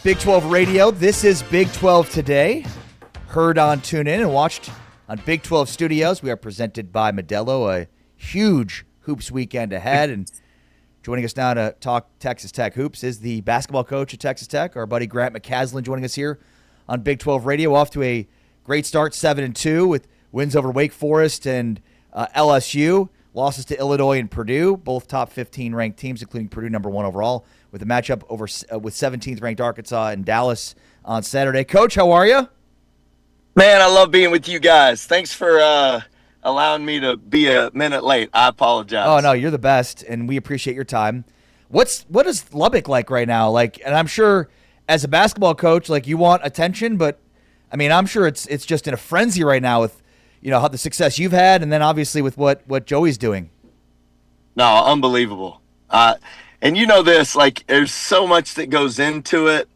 Big 12 Radio. This is Big 12 Today. Heard on TuneIn and watched on Big 12 Studios. We are presented by Modelo, a huge hoops weekend ahead. And joining us now to talk Texas Tech hoops is the basketball coach at Texas Tech, our buddy Grant McCasland, joining us here on Big 12 Radio. Off to a great start, 7-2, with wins over Wake Forest and LSU. Losses to Illinois and Purdue, both top 15 ranked teams, including Purdue number 1 overall, with a matchup with 17th ranked Arkansas and Dallas on Saturday. Coach, how are you? Man, I love being with you guys. Thanks for allowing me to be a minute late. I apologize. Oh no, you're the best, and we appreciate your time. What is Lubbock like right now? And I'm sure as a basketball coach, you want attention, but I mean, I'm sure it's just in a frenzy right now with how the success you've had, and then obviously with what Joey's doing. No, unbelievable. And you know this, there's so much that goes into it,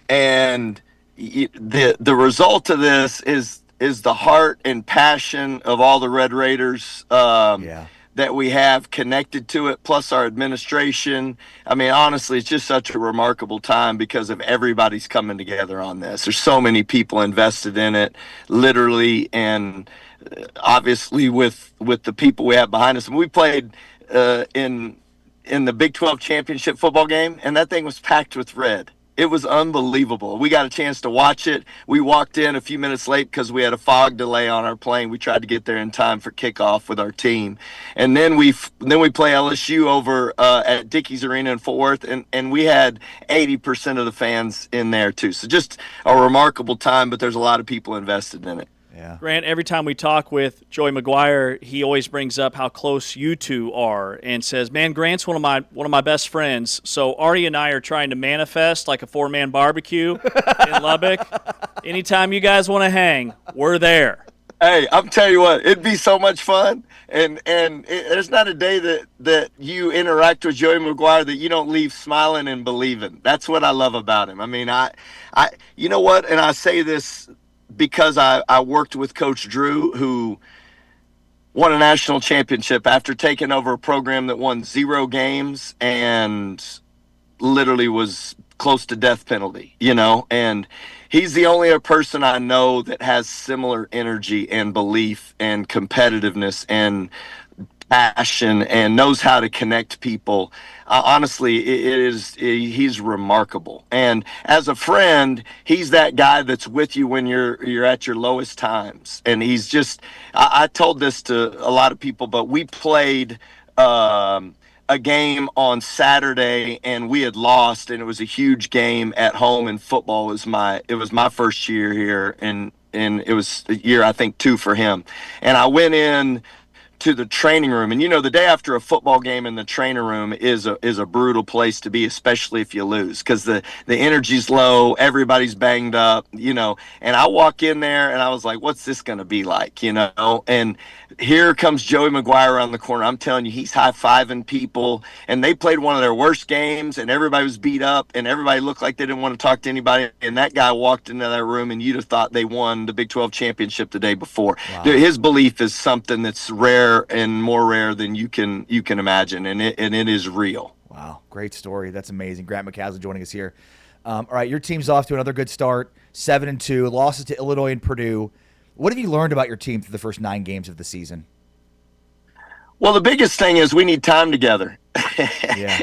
and the result of this is the heart and passion of all the Red Raiders that we have connected to it, plus our administration. I mean, honestly, it's just such a remarkable time because of everybody's coming together on this. There's so many people invested in it, literally, and obviously with the people we have behind us. And we played in the Big 12 championship football game, and that thing was packed with red. It was unbelievable. We got a chance to watch it. We walked in a few minutes late because we had a fog delay on our plane. We tried to get there in time for kickoff with our team. And then we play LSU over at Dickies Arena in Fort Worth, and we had 80% of the fans in there too. So just a remarkable time, but there's a lot of people invested in it. Yeah. Grant, every time we talk with Joey McGuire, he always brings up how close you two are and says, "Man, Grant's one of my best friends." So Artie and I are trying to manifest like a 4-man barbecue in Lubbock. Anytime you guys want to hang, we're there. Hey, I'm telling you what, it'd be so much fun, and there's not a day that you interact with Joey McGuire that you don't leave smiling and believing. That's what I love about him. I mean, I you know what, and I say this because I worked with Coach Drew, who won a national championship after taking over a program that won 0 games and literally was close to death penalty, and he's the only other person I know that has similar energy and belief and competitiveness and passion and knows how to connect people. Honestly, he's remarkable. And as a friend, he's that guy that's with you when you're at your lowest times. And he's just, I told this to a lot of people, but we played a game on Saturday and we had lost, and it was a huge game at home in football. It was my first year here, and it was year, I think, 2 for him. And I went in to the training room, and the day after a football game in the training room is a brutal place to be, especially if you lose, because the energy's low, everybody's banged up, and I walk in there and I was like, what's this going to be like, and here comes Joey McGuire around the corner. I'm telling you, he's high-fiving people, and they played one of their worst games, and everybody was beat up, and everybody looked like they didn't want to talk to anybody, and that guy walked into that room, and you'd have thought they won the Big 12 championship the day before. Wow. His belief is something that's rare and more rare than you can imagine, and it is real. Wow, great story. That's amazing. Grant McCasland joining us here. All right, your team's off to another good start, 7-2, losses to Illinois and Purdue. What have you learned about your team through the first 9 games of the season? Well, the biggest thing is we need time together. Yeah.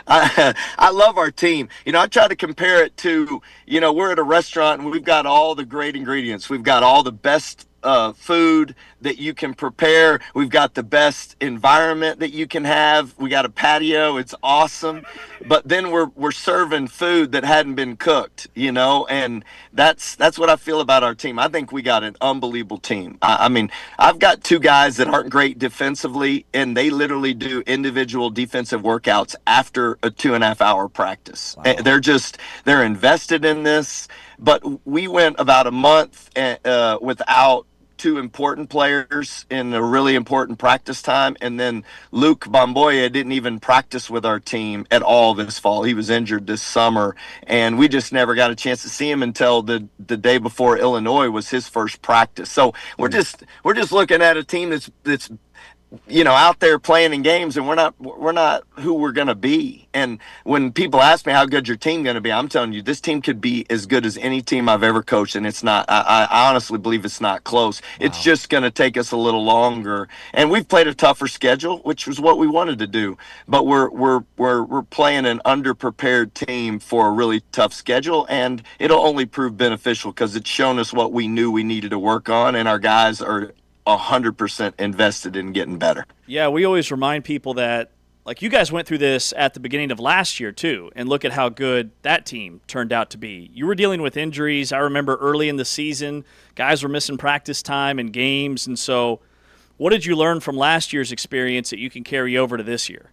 I love our team. I try to compare it to, we're at a restaurant and we've got all the great ingredients. We've got all the best food that you can prepare. We've got the best environment that you can have. We got a patio. It's awesome. But then we're serving food that hadn't been cooked, and that's what I feel about our team. I think we got an unbelievable team. I mean, I've got 2 guys that aren't great defensively, and they literally do individual defensive workouts after a 2.5-hour practice. Wow. They're invested in this, but we went about a month without 2 important players in a really important practice time, and then Luke Bomboya didn't even practice with our team at all this fall. He was injured this summer, and we just never got a chance to see him until the day before Illinois was his first practice. So we're just looking at a team that's out there playing in games, and we're not who we're going to be. And when people ask me how good your team going to be, I'm telling you, this team could be as good as any team I've ever coached, and it's not. I honestly believe it's not close. Wow. It's just going to take us a little longer, and we've played a tougher schedule, which was what we wanted to do. But we're playing an underprepared team for a really tough schedule, and it'll only prove beneficial because it's shown us what we knew we needed to work on, and our guys are 100% invested in getting better. Yeah, we always remind people that, like, you guys went through this at the beginning of last year too, and look at how good that team turned out to be. You were dealing with injuries. I remember early in the season, guys were missing practice time and games, and so what did you learn from last year's experience that you can carry over to this year?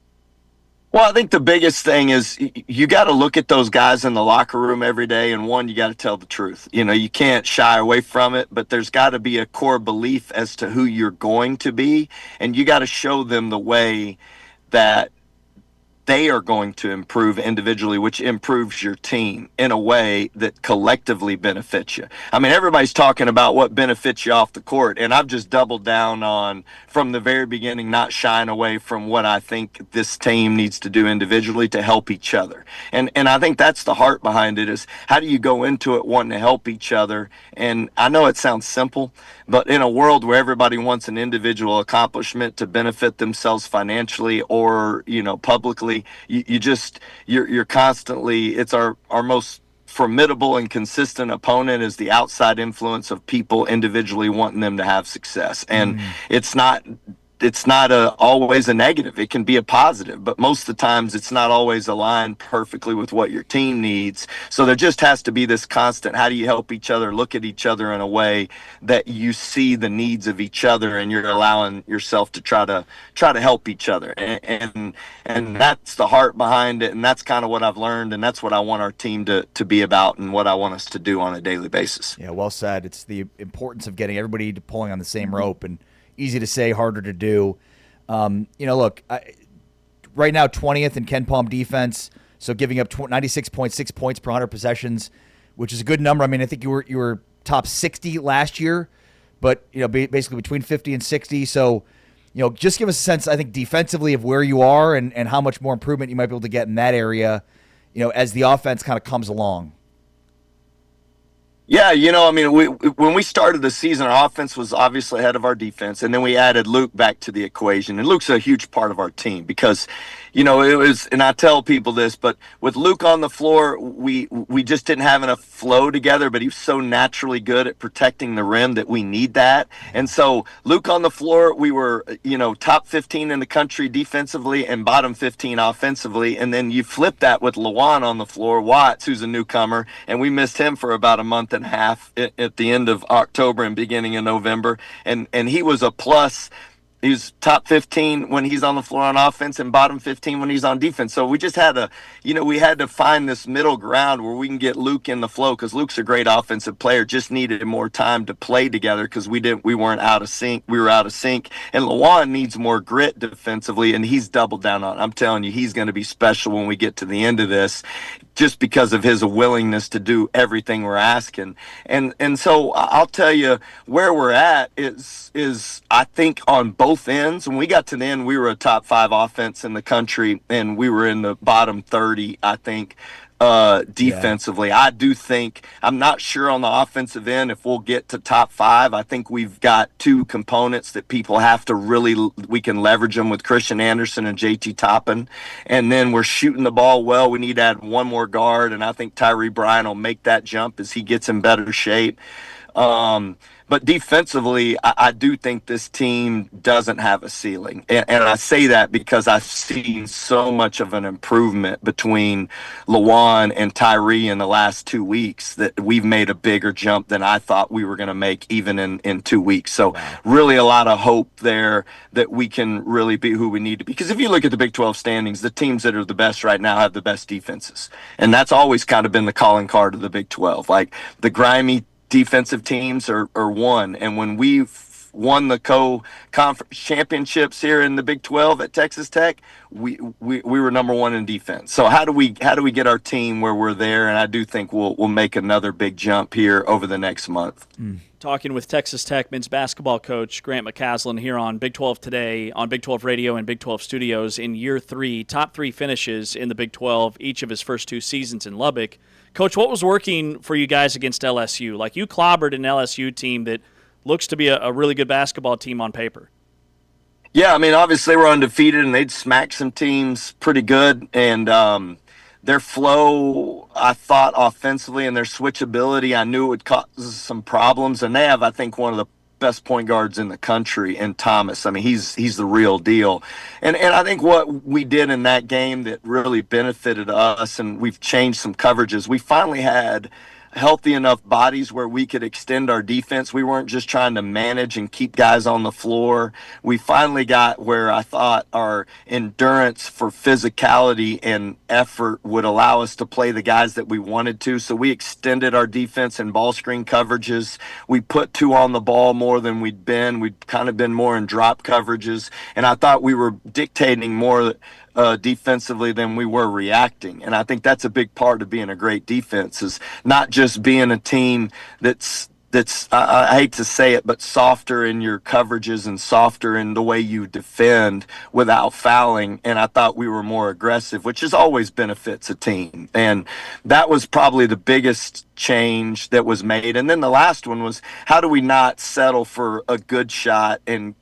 Well, I think the biggest thing is you got to look at those guys in the locker room every day, and one, you got to tell the truth. You can't shy away from it, but there's got to be a core belief as to who you're going to be, and you got to show them the way that they are going to improve individually, which improves your team in a way that collectively benefits you. I mean, everybody's talking about what benefits you off the court, and I've just doubled down on, from the very beginning, not shying away from what I think this team needs to do individually to help each other. And I think that's the heart behind it, is how do you go into it wanting to help each other? And I know it sounds simple, but in a world where everybody wants an individual accomplishment to benefit themselves financially or, publicly, you're constantly, it's our most formidable and consistent opponent is the outside influence of people individually wanting them to have success. And it's not always a negative. It can be a positive, but most of the times it's not always aligned perfectly with what your team needs. So there just has to be this constant, how do you help each other, look at each other in a way that you see the needs of each other, and you're allowing yourself to try to help each other. And that's the heart behind it. And that's kind of what I've learned. And that's what I want our team to be about, and what I want us to do on a daily basis. Yeah, well said. It's the importance of getting everybody pulling on the same rope, and easy to say, harder to do. Look, right now 20th in Ken Palm defense, so giving up 96.6 points per 100 possessions, which is a good number. I mean, I think you were top 60 last year, but basically between 50 and 60. So, just give us a sense, I think, defensively of where you are and how much more improvement you might be able to get in that area, as the offense kind of comes along. Yeah, when we started the season, our offense was obviously ahead of our defense, and then we added Luke back to the equation. And Luke's a huge part of our team because, it was, and I tell people this, but with Luke on the floor, we just didn't have enough flow together, but he was so naturally good at protecting the rim that we need that. And so Luke on the floor, we were, top 15 in the country defensively and bottom 15 offensively. And then you flip that with Lawan on the floor, Watts, who's a newcomer, and we missed him for about a month and a half at the end of October and beginning of November. And he was a plus. He's top 15 when he's on the floor on offense and bottom 15 when he's on defense. So we just had we had to find this middle ground where we can get Luke in the flow, because Luke's a great offensive player, just needed more time to play together because we weren't out of sync. We were out of sync. And Lawan needs more grit defensively, and he's doubled down on it. I'm telling you, he's going to be special when we get to the end of this, just because of his willingness to do everything we're asking. And so I'll tell you where we're at is I think on both ends. When we got to the end, we were a top 5 offense in the country, and we were in the bottom 30, I think, defensively. Yeah. I do think, I'm not sure on the offensive end if we'll get to top 5. I think we've got 2 components that people have to we can leverage them with Christian Anderson and JT Toppin. And then we're shooting the ball well. We need to add one more guard, and I think Tyree Bryan will make that jump as he gets in better shape. But defensively, I do think this team doesn't have a ceiling. And I say that because I've seen so much of an improvement between Lawan and Tyree in the last 2 weeks that we've made a bigger jump than I thought we were going to make even in 2 weeks. So really a lot of hope there that we can really be who we need to be. Because if you look at the Big 12 standings, the teams that are the best right now have the best defenses. And that's always kind of been the calling card of the Big 12. Like the grimy defensive teams are one, and when we won the co-conference championships here in the Big 12 at Texas Tech. We were number one in defense. So how do we get our team where we're there? And I do think we'll make another big jump here over the next month. Talking with Texas Tech men's basketball coach Grant McCasland here on Big 12 Today, on Big 12 Radio and Big 12 Studios in year 3, top 3 finishes in the Big 12, each of his first 2 seasons in Lubbock. Coach, what was working for you guys against LSU? Like, you clobbered an LSU team that looks to be a really good basketball team on paper. Yeah, I mean, obviously we're undefeated, and they'd smack some teams pretty good, and their flow, I thought, offensively, and their switchability, I knew it would cause some problems. And they have, I think, one of the best point guards in the country in Thomas. I mean, he's the real deal. And I think what we did in that game that really benefited us, and we've changed some coverages, we finally had healthy enough bodies where we could extend our defense. We weren't just trying to manage and keep guys on the floor. We finally got where I thought our endurance for physicality and effort would allow us to play the guys that we wanted to. So we extended our defense and ball screen coverages. We put 2 on the ball more than we'd been. We'd kind of been more in drop coverages. And I thought we were dictating more defensively than we were reacting. And I think that's a big part of being a great defense, is not just being a team that's I hate to say it, but softer in your coverages and softer in the way you defend without fouling. And I thought we were more aggressive, which has always benefits a team. And that was probably the biggest change that was made. And then the last one was, how do we not settle for a good shot and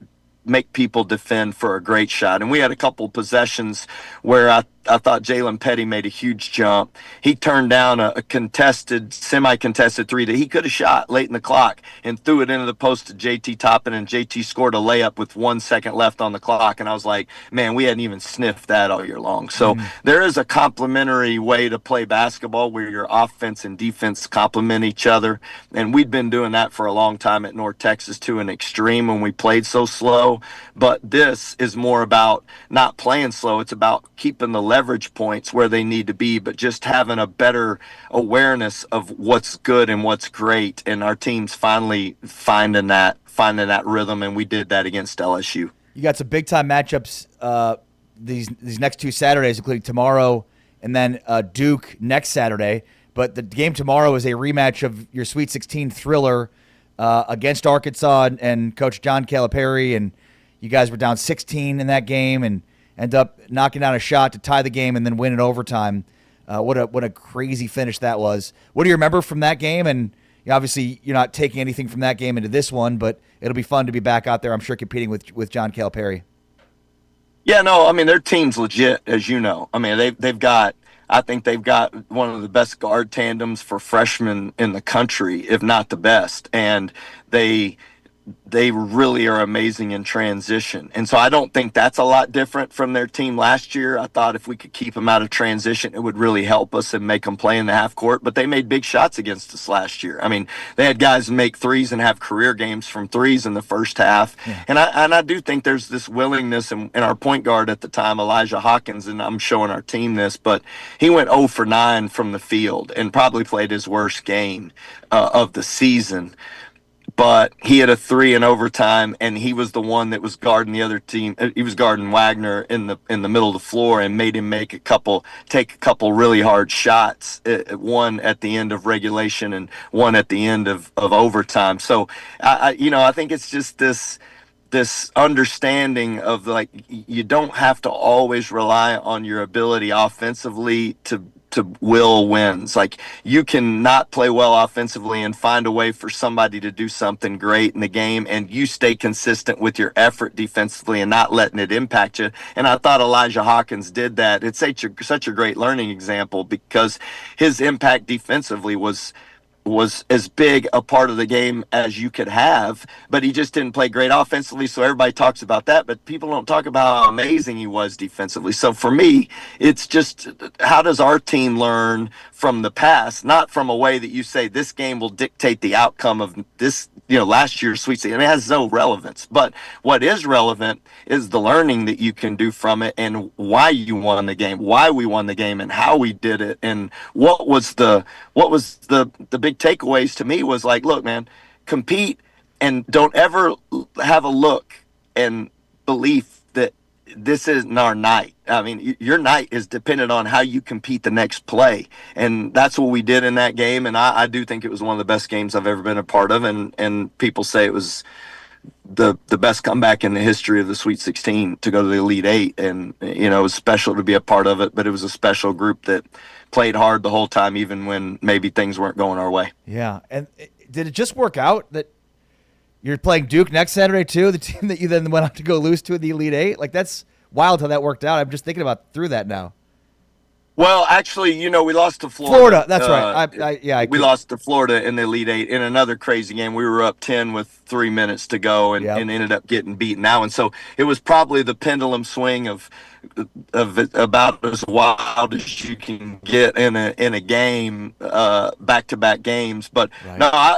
make people defend for a great shot? And we had a couple possessions where I thought Jalen Petty made a huge jump. He turned down a contested, semi-contested 3 that he could have shot late in the clock and threw it into the post to JT Toppin, and JT scored a layup with 1 second left on the clock. And I was like, man, we hadn't even sniffed that all year long. So there is a complementary way to play basketball where your offense and defense complement each other. And we'd been doing that for a long time at North Texas to an extreme when we played so slow. But this is more about not playing slow. It's about keeping the leverage points where they need to be, but just having a better awareness of what's good and what's great. And our team's finally finding that rhythm, and we did that against LSU. You got some big time matchups these next 2 Saturdays, including tomorrow and then Duke next Saturday. But the game tomorrow is a rematch of your Sweet 16 thriller against Arkansas and Coach John Calipari, and you guys were down 16 in that game and end up knocking down a shot to tie the game and then win in overtime. What a crazy finish that was. What do you remember from that game? And obviously you're not taking anything from that game into this one, but it'll be fun to be back out there, I'm sure, competing with John Calipari. Yeah, no, I mean, their team's legit, as you know. I mean, I think they've got one of the best guard tandems for freshmen in the country, if not the best. And they really are amazing in transition. And so I don't think that's a lot different from their team last year. I thought if we could keep them out of transition, it would really help us and make them play in the half court. But they made big shots against us last year. I mean, they had guys make threes and have career games from threes in the first half. Yeah. And I do think there's this willingness, in our point guard at the time, Elijah Hawkins, and I'm showing our team this, but he went 0 for 9 from the field and probably played his worst game of the season. But he had a 3 in overtime, and he was the one that was guarding the other team. He was guarding Wagner in the middle of the floor and made him take a couple really hard shots. One at the end of regulation and one at the end of overtime. So I think it's just this understanding of, like, you don't have to always rely on your ability offensively to will wins. Like, you can not play well offensively and find a way for somebody to do something great in the game, and you stay consistent with your effort defensively and not letting it impact you. And I thought Elijah Hawkins did that. It's such a great learning example because his impact defensively was as big a part of the game as you could have, but he just didn't play great offensively. So everybody talks about that, but people don't talk about how amazing he was defensively. So for me, it's just, how does our team learn from the past, not from a way that you say this game will dictate the outcome of this, last year's Sweet 16. It has no relevance, but what is relevant is the learning that you can do from it and why you won the game, why we won the game, and how we did it. And what was the big takeaways to me was, like, look, man, compete and don't ever have a look and belief that this isn't our night. I mean, your night is dependent on how you compete the next play. And that's what we did in that game. And I do think it was one of the best games I've ever been a part of. And people say it was the best comeback in the history of the Sweet 16 to go to the Elite Eight. And, it was special to be a part of it, but it was a special group that played hard the whole time, even when maybe things weren't going our way. Yeah. And did it just work out that you're playing Duke next Saturday too, the team that you then went on to go lose to in the Elite Eight? Like, that's wild how that worked out. I'm just thinking about through that now. Well, actually, we lost to Florida. That's right. We lost to Florida in the Elite Eight in another crazy game. We were up 10 with 3 minutes to go and ended up getting beaten now. And so it was probably the pendulum swing of about as wild as you can get in a game, back-to-back games. But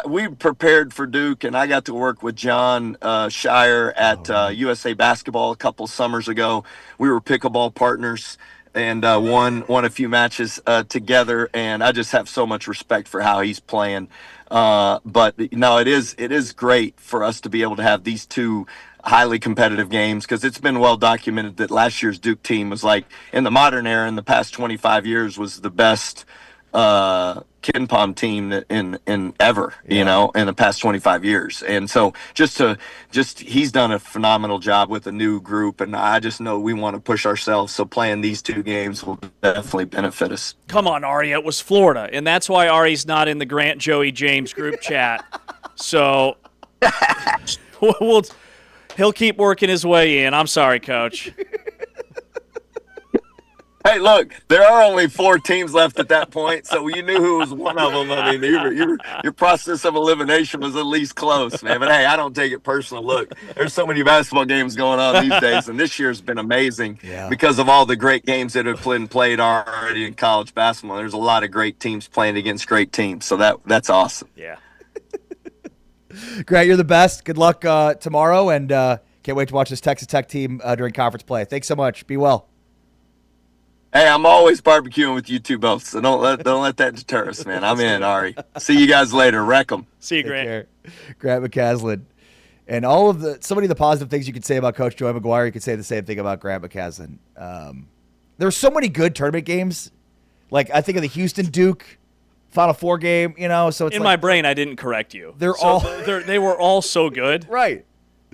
we prepared for Duke, and I got to work with John Shire at USA Basketball a couple summers ago. We were pickleball partners and won a few matches together, and I just have so much respect for how he's playing. But it is great for us to be able to have these two highly competitive games, because it's been well documented that last year's Duke team was, like, in the modern era, in the past 25 years, was the best Ken Pom team in ever, in the past 25 years. And so he's done a phenomenal job with a new group, and I just know we want to push ourselves. So playing these two games will definitely benefit us. Come on, Ari, it was Florida, and that's why Ari's not in the Grant Joey James group chat. So he'll keep working his way in. I'm sorry, Coach. Hey, look, there are only 4 teams left at that point, so you knew who was one of them. I mean, your process of elimination was at least close, man. But, hey, I don't take it personal. Look, there's so many basketball games going on these days, and this year's been amazing because of all the great games that have been played already in college basketball. There's a lot of great teams playing against great teams, so that's awesome. Yeah. Grant, you're the best. Good luck tomorrow, and can't wait to watch this Texas Tech team during conference play. Thanks so much. Be well. Hey, I'm always barbecuing with you two both, so don't let that deter us, man. I'm in, Ari. See you guys later. Wreck 'em. See you, Grant. Grant McCasland. And so many of the positive things you could say about Coach Joey McGuire, you could say the same thing about Grant McCasland. There's so many good tournament games. Like, I think of the Houston Duke Final Four game, so it's in my brain, I didn't correct you. They were all so good. Right.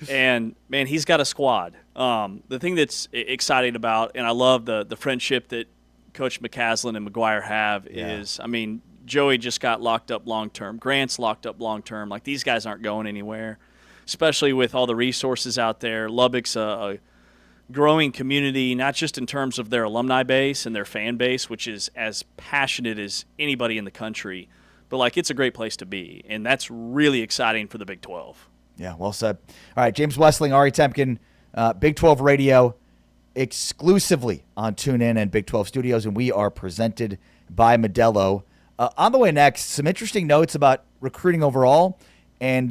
And, man, he's got a squad. The thing that's exciting about, and I love the friendship that Coach McCasland and McGuire have is, Joey just got locked up long-term. Grant's locked up long-term. Like, these guys aren't going anywhere, especially with all the resources out there. Lubbock's a growing community, not just in terms of their alumni base and their fan base, which is as passionate as anybody in the country, but, like, it's a great place to be, and that's really exciting for the Big 12. Yeah, well said. All right, James Westling, Ari Temkin, Big 12 Radio, exclusively on TuneIn and Big 12 Studios, and we are presented by Modelo. On the way next, some interesting notes about recruiting overall, and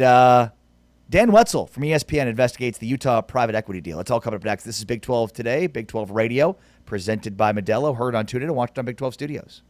Dan Wetzel from ESPN investigates the Utah private equity deal. It's all coming up next. This is Big 12 Today, Big 12 Radio, presented by Modelo, heard on TuneIn and watched on Big 12 Studios.